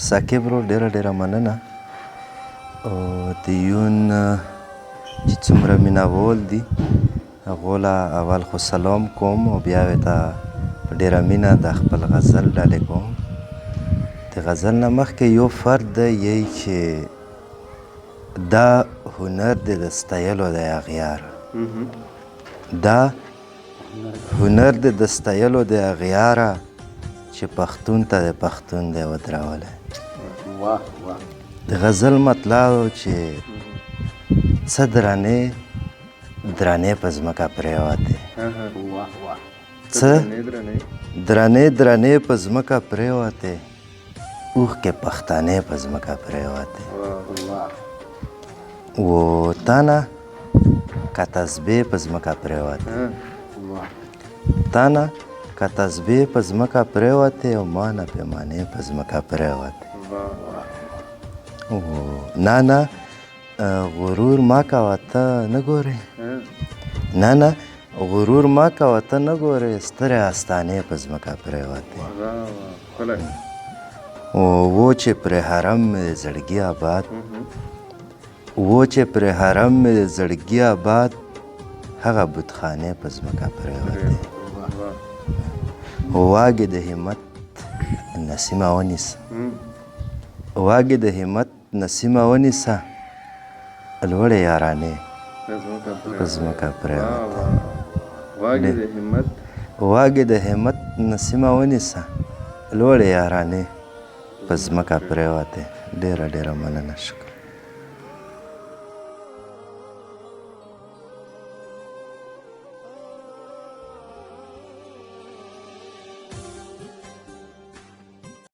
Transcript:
ساقب ورور ډېره ډېره مننه. او د یون چې څومره مینهوال دي هغو له اول خو سلام کوم او بیا یې ته په ډېره مینه د خپل غزل ډالۍ کوم. د غزل نه مخکې یو فرد دی یی چې دا هنر دی د ستایلو دی اغیاره. دا هنر دی د ستایلو دی اغیاره چې پښتون ته د پښتون دی ودرولی. د غزل مطلب چې څه درنې درنې په ځمکه پرېوتې، څه درنې درنې په ځمکه پرېوتې، اوښکې پښتنې په ځمکه پرېوتې. و تا نه که تسبیح په ځمکه پرېوتې، تا نه که تسبیح په ځمکه پرېوتې او ما نه پیمانې په ځمکه پرېوتې. نه نه غرور ما کوه ته نه ګورې، نه نه غرور ما کوه ته نه ګورې، سترې آستانې په ځمکه پرېوتې. و چې پرې حرم مې د زړګي آباد، و چې پرې حرم مې د زړګي آباد، هغه بتخانې په ځمکه پرېوتې. واګې د همت نسیمه ونیسه، واګې د همت نسیمه ونیسه، لوړې یارانې په ځمکه پرېوتې. واګې د همت نسیمه ونیسه، لوړې یارانې په ځمکه پرېوتې. ډېره ډېره مننه. شکر.